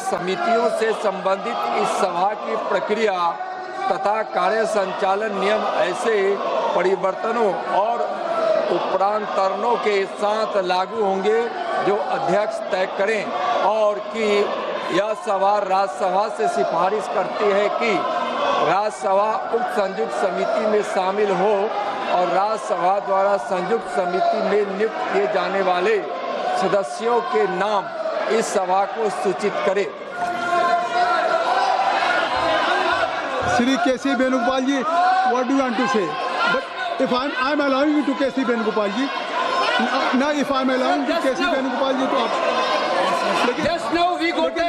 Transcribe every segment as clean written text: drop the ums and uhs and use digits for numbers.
समितियों से संबंधित इस सभा की प्रक्रिया तथा कार्य संचालन नियम ऐसे परिवर्तनों और उपरांतरणों के साथ लागू होंगे जो अध्यक्ष तय करें, और कि यह सभा राज्यसभा से सिफारिश करती है कि राज्यसभा उक्त संयुक्त समिति में शामिल हो और राज्यसभा द्वारा संयुक्त समिति में नियुक्त किए जाने वाले सदस्यों के नाम इस सभा को सूचित करे। श्री केसी वेणुगोपाल जी, what do you want to say? But if I'm allowing you to KC Venugopal ji, now if I'm allowing to केसी वेणुगोपाल जी, तो आप Just now we got a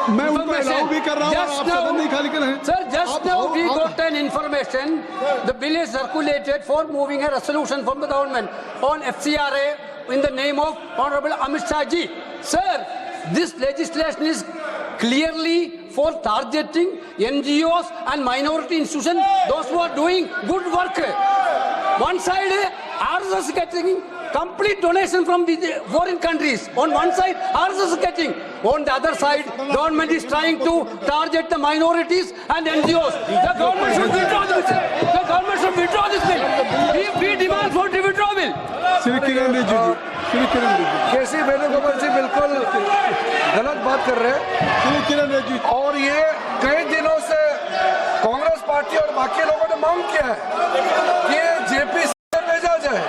मैं उनको अलाउ भी कर रहा हूँ, आप सदन नहीं खाली कर रहे हैं। Sir, just now we got an information. The bill is circulated for moving a resolution from the government on FCRA in the name of Honorable Amit Shah ji. Sir, this legislation is clearly for targeting NGOs and minority institutions, those who are doing good work. One side, RSS getting complete donation from the foreign countries. On one side, RSS is getting. On the other side, government is trying to target the minorities and NGOs. The government should withdraw this bill. The government should withdraw this bill. We demand for the withdrawal. Shri Kiran Rijiju जी, श्री किरण रिजिजू, केसी वेणुगोपाल जी बिल्कुल गलत बात कर रहे हैं, श्री किरण रिजिजू, और ये कई दिनों से कांग्रेस पार्टी और बाकी लोगों ने मांग किया है कि जेपीसी में भेजा जाए।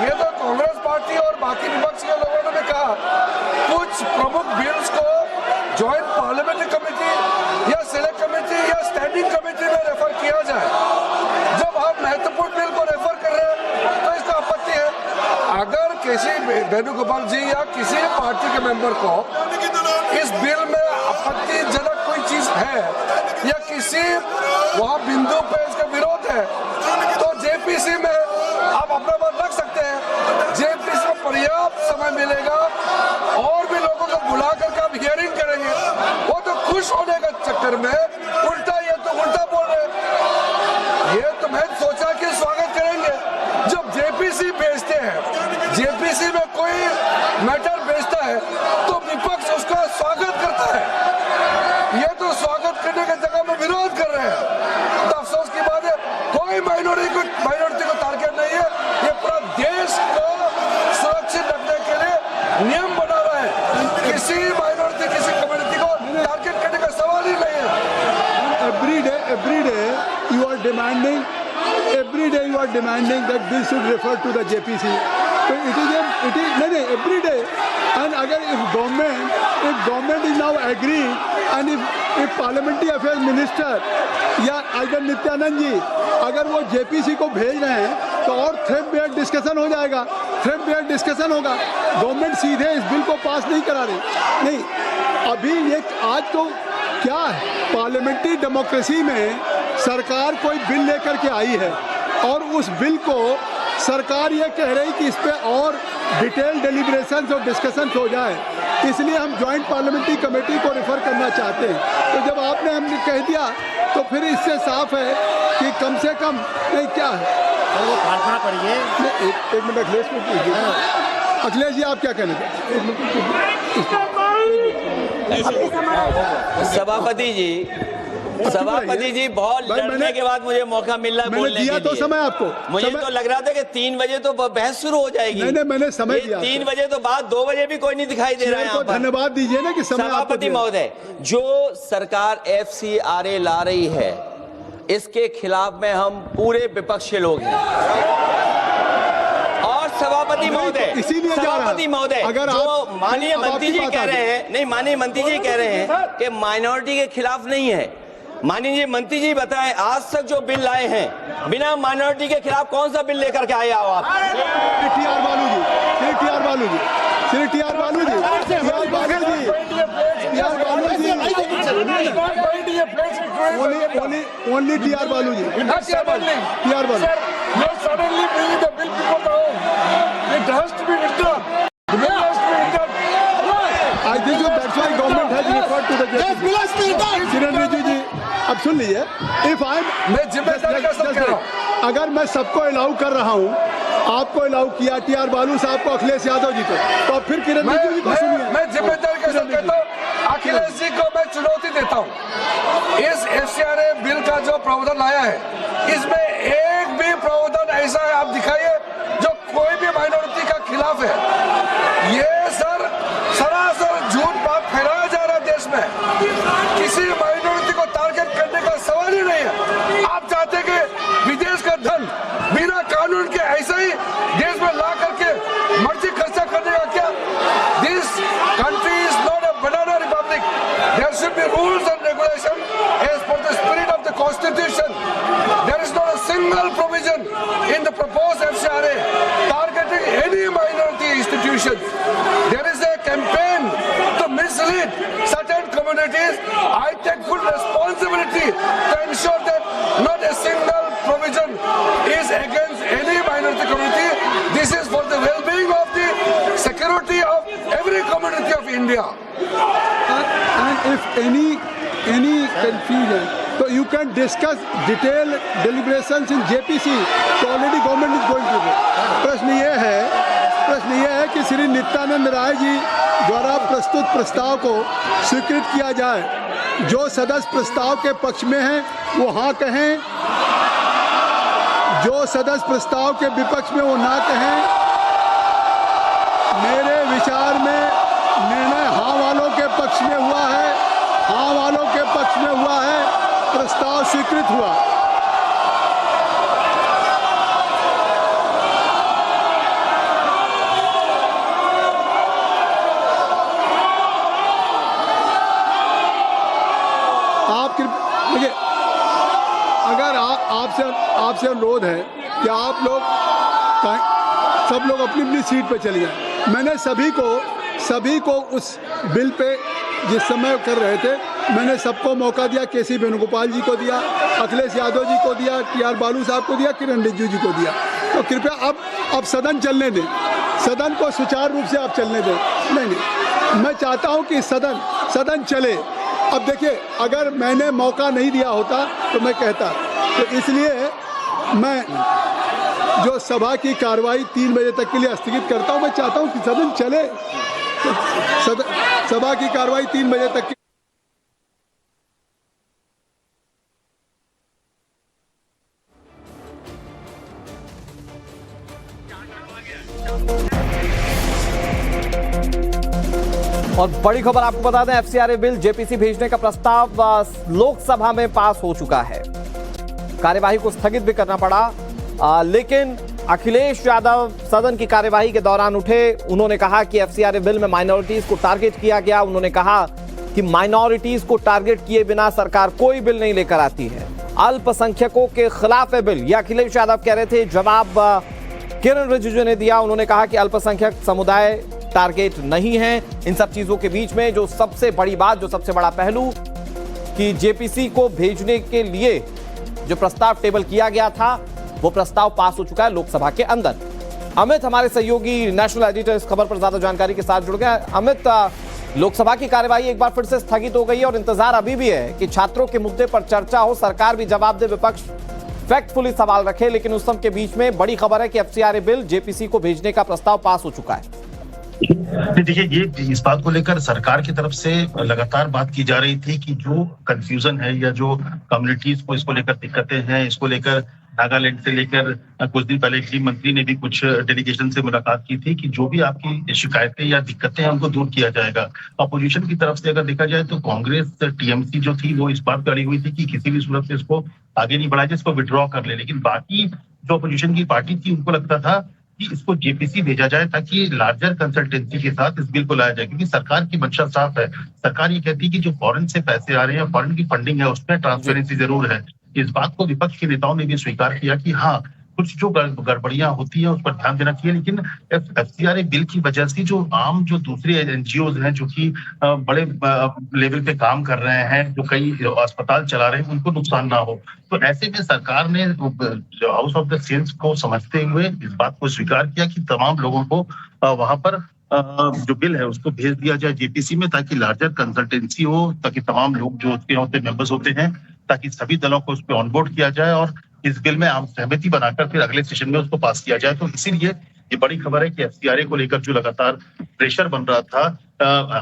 ये तो कांग्रेस पार्टी और बाकी विपक्ष के लोगों ने भी कहा कुछ प्रमुख बिल्स को ज्वाइंट पार्लियामेंट्री कमेटी या सिलेक्ट कमेटी या स्टैंडिंग कमेटी में रेफर किया जाए। जब आप महत्वपूर्ण बिल को रेफर कर रहे हैं तो इसका आपत्ति है। अगर किसी वेणुगोपाल जी या किसी पार्टी के मेंबर को इस बिल में आपत्तिजनक कोई चीज है या किसी वहां बिंदु पे इसका विरोध है तो जेपीसी में आप अपना मत रख सकते हैं। जेपीसी में पर्याप्त समय मिलेगा और भी लोगों को बुला करके आप हियरिंग करेंगे। वो तो खुश होने के चक्कर में उल्टा ये तो उल्टा बोल रहे हैं। ये तो मैं सोचा कि स्वागत करेंगे। जब जेपीसी भेजते हैं, जेपीसी में कोई मैटर भेजता है तो विपक्ष उसका स्वागत करता है। ये तो स्वागत करने की जगह में विरोध कर रहे हैं। तो अफसोस की बात है, कोई माइनॉरिटी को टारगेट नहीं है। ये पूरा देश को सुरक्षित रखने के लिए नियम बना रहा है। किसी माइनॉरिटी किसी कम्युनिटी को टारगेट करने का सवाल ही नहीं है। every day you are demanding, that bill should refer to the JPC. So it is every day. And again, if government is now agreeing, and if parliamentary affairs minister या अगर नित्यानंद जी अगर वो जेपीसी को भेज रहे हैं तो और थ्रेड डिस्कशन हो जाएगा, थ्रेड डिस्कशन होगा। गवर्नमेंट सीधे इस बिल को पास नहीं करा रही। नहीं, अभी ये आज तो क्या है, पार्लियामेंट्री डेमोक्रेसी में सरकार कोई बिल लेकर के आई है और उस बिल को सरकार ये कह रही कि इस पे और डिटेल डेलिब्रेशन और डिस्कशन हो जाए, इसलिए हम जॉइंट पार्लियामेंट्री कमेटी को रेफर करना चाहते हैं। तो जब आपने हमने कह दिया तो फिर इससे साफ है कि कम से कम नहीं क्या है वो प्रार्थना करिए। एक मिनट अखिलेश को पूछिए। अखिलेश जी आप क्या कहना चाहते हैं? सभापति जी बहुत लड़ने के बाद मुझे मौका मिल रहा है बोलने के लिए। तो समय आपको मुझे तो लग रहा था कि 3 बजे तो बहस शुरू हो जाएगी। नहीं, मैंने समय दिया। 3 बजे तो बाद 2 बजे भी कोई नहीं दिखाई दे रहा है यहाँ पर। धन्यवाद दीजिए ना कि समय। सभापति महोदय, जो सरकार FCRA ला रही है इसके खिलाफ में हम पूरे विपक्ष के लोग हैं। और सभापति महोदय, अगर जो माननीय मंत्री जी कह रहे हैं, नहीं माननीय मंत्री जी कह रहे हैं कि माइनॉरिटी के खिलाफ नहीं है। माननीय मंत्री जी बताएं, आज तक जो बिल लाए हैं बिना माइनॉरिटी के खिलाफ कौन सा बिल लेकर के आए हो आप? टीआर बालू जी, ओनली टीआर बालू जी, टीआर बालू। Suddenly bring the bill before the House. It has to be withdrawn. The bill has to be withdrawn. I think so that's why government has referred to the JPC. किरण रिजिजू जी, अब सुन लीजिए। मैं जिम्मेदारी का सब कह रहा हूँ। अगर मैं सबको अलाउ कर रहा हूँ, आपको अलाउ किया, टीआर बालू साहब को, अखिलेश यादव जी को, तो फिर किरण रिजिजू जी को सुनिए। मैं जिम्मेदारी का सब कहता हूँ। अखिलेश जी को मैं चुनौती देता हूँ, इस एफसीआरए बिल का जो प्रावधान लाया है, इसमें एक भी प्रावधान ऐसा है आप दिखाइए जो कोई भी माइनॉरिटी का खिलाफ है। ये सर सरासर झूठ बात फैलाया जा रहा है देश में, किसी माइनॉरिटी को टारगेट करने का सवाल ही नहीं है। आप चाहते हैं कि विदेश का धन बिना कानून के ऐसे ही देश में ला करके मर्जी खर्चा करने का क्या? This country is not a banana republic. There should be rules and regulation as per the spirit of the constitution. There is not a single provision in the proposed FCRA targeting any minority institution. There is a campaign to mislead certain communities. I take full responsibility to ensure that not a single provision is against any minority community. This is for the well-being of the security of every community of India. And if any confusion, so you can discuss detailed deliberations in JPC. So already government is going to do. प्रश्न ये है कि श्री नित्यानंद राय जी द्वारा प्रस्तुत प्रस्ताव को स्वीकृत किया जाए। जो सदस्य प्रस्ताव के पक्ष में हैं वो हाँ कहें, जो सदस्य प्रस्ताव के विपक्ष में वो ना कहें। मेरे विचार में निर्णय हाँ वालों के पक्ष में हुआ है, हाँ वालों के पक्ष में हुआ है, प्रस्ताव स्वीकृत हुआ। देखिए, अगर आपसे अनुरोध है कि आप लोग सब लोग अपनी अपनी सीट पे चले जाएं। मैंने सभी को उस बिल पे जिस समय कर रहे थे मैंने सबको मौका दिया। केसी वेणुगोपाल जी को दिया, अखिलेश यादव जी को दिया, टीआर बालू साहब को दिया, किरण रिजिजू जी को दिया। तो कृपया अब सदन चलने दें, सदन को सुचारू रूप से आप चलने दें। नहीं, मैं चाहता हूं कि सदन चले। अब देखिए, अगर मैंने मौका नहीं दिया होता तो मैं कहता, तो इसलिए मैं जो सभा की कार्रवाई 3 बजे तक के लिए स्थगित करता हूं। मैं चाहता हूं कि सदन चले, तो सभा की कार्रवाई 3 बजे तक की। और बड़ी खबर आपको बता दें, एफसीआरए बिल जेपीसी भेजने का प्रस्ताव लोकसभा में पास हो चुका है। कार्यवाही को स्थगित भी करना पड़ा, लेकिन अखिलेश यादव सदन की कार्यवाही के दौरान उठे। उन्होंने कहा कि एफसीआरए बिल में माइनॉरिटीज को टारगेट किया गया। उन्होंने कहा कि माइनॉरिटीज को टारगेट किए बिना सरकार कोई बिल नहीं लेकर आती है। अल्पसंख्यकों के खिलाफ है बिल, यह अखिलेश यादव कह रहे थे। जवाब किरण रिजिजू ने दिया। उन्होंने कहा कि अल्पसंख्यक समुदाय टारगेट नहीं है। इन सब चीजों के बीच में जो सबसे बड़ी बात, जो सबसे बड़ा पहलू कि जेपीसी को भेजने के लिए जो प्रस्ताव टेबल किया गया था वो प्रस्ताव पास हो चुका है लोकसभा के अंदर। अमित हमारे सहयोगी नेशनल एडिटर इस खबर पर ज्यादा जानकारी के साथ जुड़ गया। अमित, लोकसभा की कार्यवाही एक बार फिर से स्थगित हो गई है और इंतजार अभी भी है कि छात्रों के मुद्दे पर चर्चा हो, सरकार भी जवाब दे, विपक्ष फैक्टफुली सवाल रखे। लेकिन उस सब के बीच में बड़ी खबर है कि एफसीआरए बिल जेपीसी को भेजने का प्रस्ताव पास हो चुका है। देखिए, ये इस बात को लेकर सरकार की तरफ से लगातार बात की जा रही थी कि जो कंफ्यूजन है या जो कम्युनिटीज को इसको लेकर दिक्कतें हैं, इसको लेकर नागालैंड से लेकर कुछ दिन पहले गृह मंत्री ने भी कुछ डेलीगेशन से मुलाकात की थी कि जो भी आपकी शिकायतें या दिक्कतें हैं उनको दूर किया जाएगा। अपोजिशन की तरफ से अगर देखा जाए तो कांग्रेस टीएमसी जो थी वो इस बात पर अड़ी हुई थी कि किसी भी सूरत से इसको आगे नहीं बढ़ाया जाए, इसको विड्रॉ कर ले। लेकिन बाकी जो अपोजिशन की पार्टी थी उनको लगता था कि इसको जेपीसी भेजा जाए ताकि लार्जर कंसल्टेंसी के साथ इस बिल को लाया जाए, क्योंकि सरकार की मंशा साफ है। सरकार ये कहती है कि जो फॉरेन से पैसे आ रहे हैं, फॉरेन की फंडिंग है, उसमें ट्रांसपेरेंसी जरूर है। इस बात को विपक्ष के नेताओं ने भी स्वीकार किया कि हाँ, कुछ जो गड़बड़ियां होती है उस पर ध्यान देना चाहिए। लेकिन एफसीआरए बिल की वजह से जो दूसरे एनजीओ हैं जो कि बड़े लेवल पे काम कर रहे हैं, जो कई अस्पताल चला रहे हैं, उनको नुकसान ना हो, तो ऐसे में सरकार ने हाउस ऑफ द सेंस को समझते हुए इस बात को स्वीकार किया कि तमाम लोगों को वहां पर जो बिल है उसको भेज दिया जाए जेपीसी में, ताकि लार्जर कंसल्टेंसी हो, ताकि तमाम लोग जो उसके होते मेंबर्स होते हैं, ताकि सभी दलों को उस पर ऑनबोर्ड किया जाए और इस बिल में आम सहमति बनाकर फिर अगले सेशन में उसको पास किया जाए। तो इसीलिए ये बड़ी खबर है कि एफसीआरए को लेकर जो लगातार प्रेशर बन रहा था,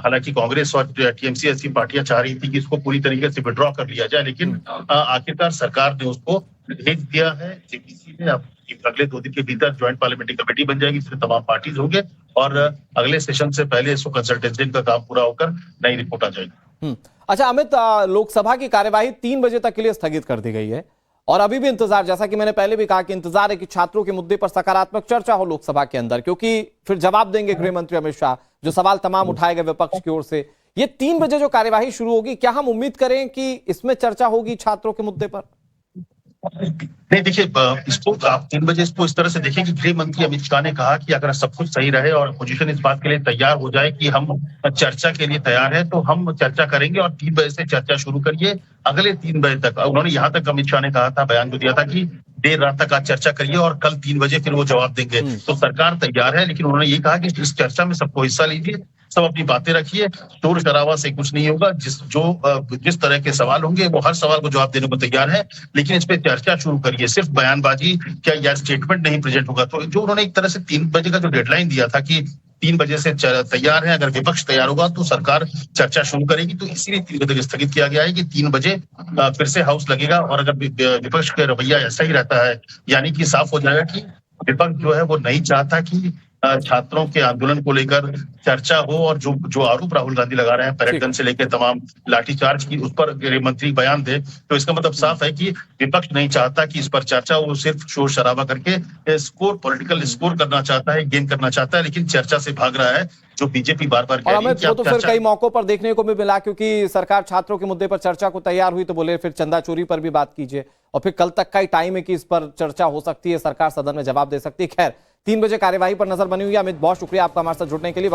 हालांकि कांग्रेस और टीएमसी ऐसी पार्टियां चाह रही थी कि इसको पूरी तरीके से विड्रॉ कर लिया जाए, लेकिन आखिरकार सरकार ने उसको भेज दिया है जेपीसी में। अब अगले 2 दिन के भीतर ज्वाइंट पार्लियामेंट्री कमेटी बन जाएगी, इसमें तमाम पार्टीज होंगे और अगले सेशन से पहले इसको कंसल्टेशन का काम पूरा होकर नई रिपोर्ट आ जाएगी। अच्छा अमित, लोकसभा की कार्यवाही 3 बजे तक के लिए स्थगित कर दी गई है और अभी भी इंतजार, जैसा कि मैंने पहले भी कहा कि इंतजार है कि छात्रों के मुद्दे पर सकारात्मक चर्चा हो लोकसभा के अंदर, क्योंकि फिर जवाब देंगे गृह मंत्री अमित शाह जो सवाल तमाम उठाए गए विपक्ष की ओर से। ये 3 बजे जो कार्यवाही शुरू होगी, क्या हम उम्मीद करें कि इसमें चर्चा होगी छात्रों के मुद्दे पर? नहीं, देखिए, इसको आप 3 बजे इसको इस तरह से देखें कि गृह मंत्री अमित शाह ने कहा कि अगर सब कुछ सही रहे और अपोजिशन इस बात के लिए तैयार हो जाए कि हम चर्चा के लिए तैयार है तो हम चर्चा करेंगे और 3 बजे से चर्चा शुरू करिए अगले 3 बजे तक। उन्होंने यहाँ तक अमित शाह ने कहा था, बयान को दिया था कि देर रात तक आज चर्चा करिए और कल 3 बजे फिर वो जवाब देंगे। तो सरकार तैयार है, लेकिन उन्होंने ये कहा कि इस चर्चा में सबको हिस्सा लीजिए, सब अपनी बातें रखिए, शोर शराबा से कुछ नहीं होगा। जिस तरह के सवाल होंगे वो हर सवाल को जवाब देने को तैयार है, लेकिन इस पे चर्चा शुरू करिए, सिर्फ बयानबाजी क्या या स्टेटमेंट नहीं प्रेजेंट होगा। तो जो उन्होंने एक तरह से 3 बजे का जो डेडलाइन दिया था कि 3 बजे से तैयार है, अगर विपक्ष तैयार होगा तो सरकार चर्चा शुरू करेगी, तो इसीलिए 3 बजे तक स्थगित किया गया है कि 3 बजे फिर से हाउस लगेगा। और अगर विपक्ष का रवैया ऐसा ही रहता है, यानी कि साफ हो जाएगा कि विपक्ष जो है वो नहीं चाहता कि छात्रों के आंदोलन को लेकर चर्चा हो और जो आरोप राहुल गांधी लगा रहे हैं परेड गन से लेकर तमाम लाठीचार्ज की, उस पर गृह मंत्री बयान दे, तो इसका मतलब साफ है कि विपक्ष नहीं चाहता कि इस पर चर्चा हो, वो सिर्फ शोर शराबा करके पॉलिटिकल स्कोर करना चाहता है, गेन करना चाहता है, लेकिन चर्चा से भाग रहा है जो बीजेपी बार बार कह रही है कि वो तो फिर कई मौकों पर देखने को भी मिला, क्योंकि सरकार छात्रों के मुद्दे पर चर्चा को तैयार हुई तो बोले फिर चंदा चोरी पर भी बात कीजिए, और फिर कल तक का ही टाइम है कि इस पर चर्चा हो सकती है, सरकार सदन में जवाब दे सकती है। खैर 3 बजे कार्यवाही पर नजर बनी हुई है। अमित, बहुत शुक्रिया आपका हमारे साथ जुड़ने के लिए।